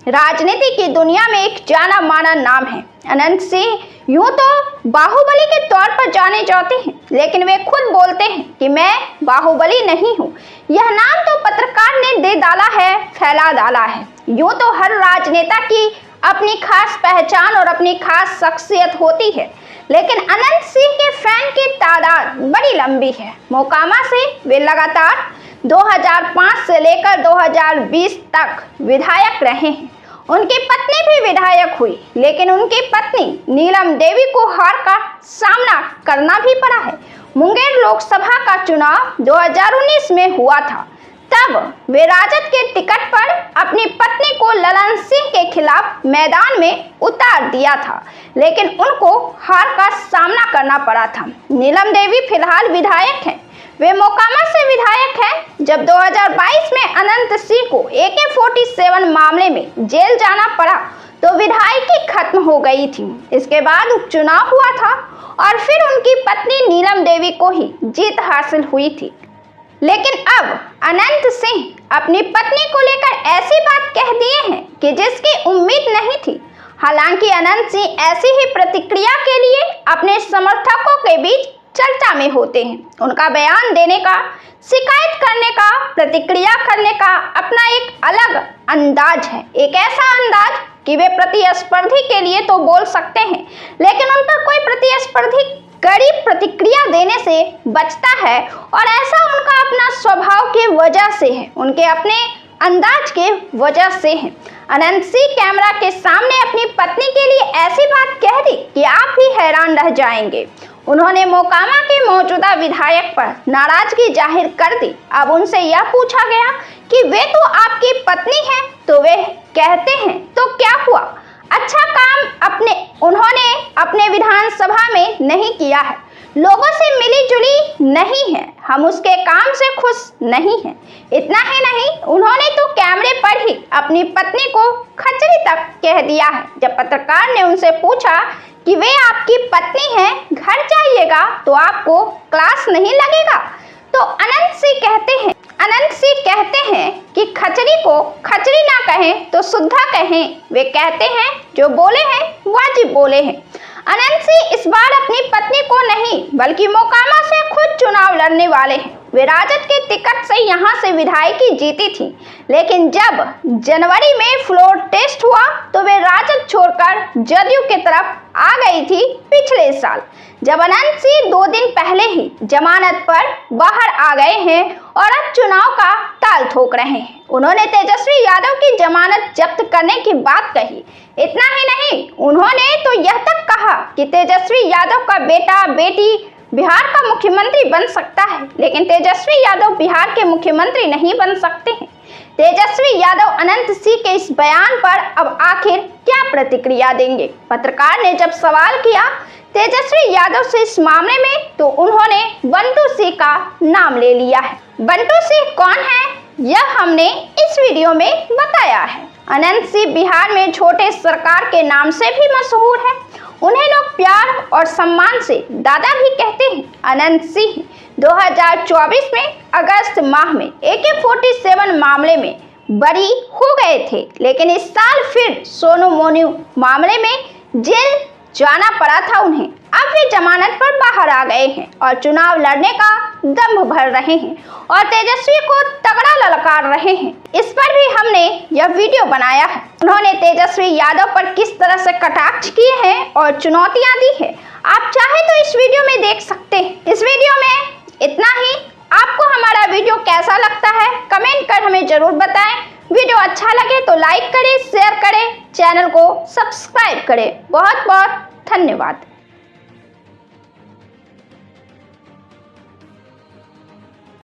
राजनीति की दुनिया में एक जाना माना नाम है। अनंत सिंह यूं तो बाहुबली के तौर पर जाने जाते हैं, लेकिन वे खुद बोलते हैं कि मैं बाहुबली नहीं हूं। यह नाम तो पत्रकार ने दे डाला है, फैला डाला है। यूं तो हर राजनेता की अपनी खास पहचान और अपनी खास शख्सियत होती है, लेकिन अनंत सिंह के फैन की तादाद बड़ी लंबी है। मोकामा से वे लगातार 2005 से लेकर 2020 तक विधायक रहे हैं। उनकी पत्नी भी विधायक हुई, लेकिन उनकी पत्नी नीलम देवी को हार का सामना करना भी पड़ा है। मुंगेर लोकसभा का चुनाव 2019 में हुआ था। तब वे राजद के टिकट पर अपनी पत्नी को ललन सिंह के खिलाफ मैदान में उतार दिया था, लेकिन उनको हार का सामना करना पड़ा था। नीलम देवी फिलहाल विधायक हैं। वे मोकामा से विधायक हैं। जब 2022 में अनंत सिंह को AK-47 मामले में जेल जाना पड़ा तो विधायकी खत्म हो गई थी। इसके बाद उपचुनाव हुआ था और फिर उनकी पत्नी नीलम देवी को ही जीत हासिल हुई थी। लेकिन अब अनंत सिंह अपनी पत्नी को लेकर ऐसी बात कह दिए हैं कि जिसकी उम्मीद नहीं थी। हालांकि अनंत सिंह ऐसी ही प्रतिक्रिया के लिए अपने समर्थकों के बीच चर्चा में होते हैं। उनका बयान देने का, शिकायत करने का, प्रतिक्रिया करने का अपना एक अलग अंदाज है। एक ऐसा अंदाज कि वे प्रतिस्पर्धी के लिए तो बोल सकते हैं, लेकिन उन पर कोई प्रतिस्पर्धी कड़ी प्रतिक्रिया देने से बचता है, और ऐसा उनका अपना स्वभाव की वजह से है, उनके अपने अंदाज के वजह से है। अनंत सिंह कैमरा के सामने अपनी पत्नी के लिए ऐसी बात कह दी कि आप भी हैरान रह जाएंगे। उन्होंने मोकामा के मौजूदा विधायक पर नाराजगी जाहिर कर दी। अब उनसे यह पूछा गया कि वे तो आपकी पत्नी हैं, तो वे कहते हैं तो क्या हुआ, अच्छा काम उन्होंने अपने विधानसभा में नहीं किया है, लोगों से मिली जुली नहीं है, हम उसके काम से खुश नहीं हैं। इतना ही नहीं, उन्होंने तो कैमरे पर ही अपनी पत्नी को खचरी तक कह दिया है। जब पत्रकार ने उनसे पूछा कि वे आपकी पत्नी हैं, घर जाइएगा तो आपको क्लास नहीं लगेगा, तो अनंत सिंह कहते हैं कि खचरी को खचरी ना कहें तो सुद्धा कहें। वे कहते हैं जो बोले हैं वाजिब बोले हैं। अनंत सिंह इस बार अपनी पत्नी को नहीं बल्कि मोकामा से खुद चुनाव लड़ने वाले हैं। वे राजद के टिकट से यहां से विधायकी जीती थी, लेकिन जब जनवरी में फ्लोर टेस्ट हुआ तो वे राजद छोड़कर जदयू की तरफ आ गई थी पिछले साल, जब अनंत सिंह 2 दिन पहले ही जमानत पर बाहर आ गए हैं और अब चुनाव का ताल ठोक रहे हैं। उन्होंने तेजस्वी यादव की जमानत जब्त करने की बात कही। इतना ही नहीं, उन्होंने तो यह तक कहा कि तेजस्वी यादव का बेटा बेटी बिहार का मुख्यमंत्री बन सकता है, लेकिन तेजस्वी यादव बिहार के मुख्यमंत्री नहीं बन सकते हैं। तेजस्वी यादव अनंत सिंह के इस बयान पर अब आखिर क्या प्रतिक्रिया देंगे? पत्रकार ने जब सवाल किया तेजस्वी यादव से इस मामले में, तो उन्होंने बंटू सिंह का नाम ले लिया है। बंटू सिंह कौन है, यह हमने इस वीडियो में बताया है। अनंत सिंह बिहार में छोटे सरकार के नाम से भी मशहूर है। उन्हें लोग प्यार और सम्मान से दादा भी कहते हैं। अनंत सिंह 2024 में अगस्त माह में AK-47 मामले में बरी हो गए थे, लेकिन इस साल फिर सोनू मोनू मामले में जेल जाना पड़ा था उन्हें। अब वे जमानत पर बाहर आ गए हैं और चुनाव लड़ने का दम भर रहे हैं और तेजस्वी को तगड़ा ललकार रहे हैं। इस पर भी हमने यह वीडियो बनाया है। उन्होंने तेजस्वी यादव पर किस तरह से कटाक्ष किए हैं और चुनौतियां दी है, आप चाहे तो इस वीडियो में देख सकते हैं। इस वीडियो में इतना ही। आपको हमारा वीडियो कैसा लगता है कमेंट कर हमें जरूर बताएं। वीडियो अच्छा लगे तो लाइक करें, शेयर करें, चैनल को सब्सक्राइब करें। बहुत बहुत धन्यवाद।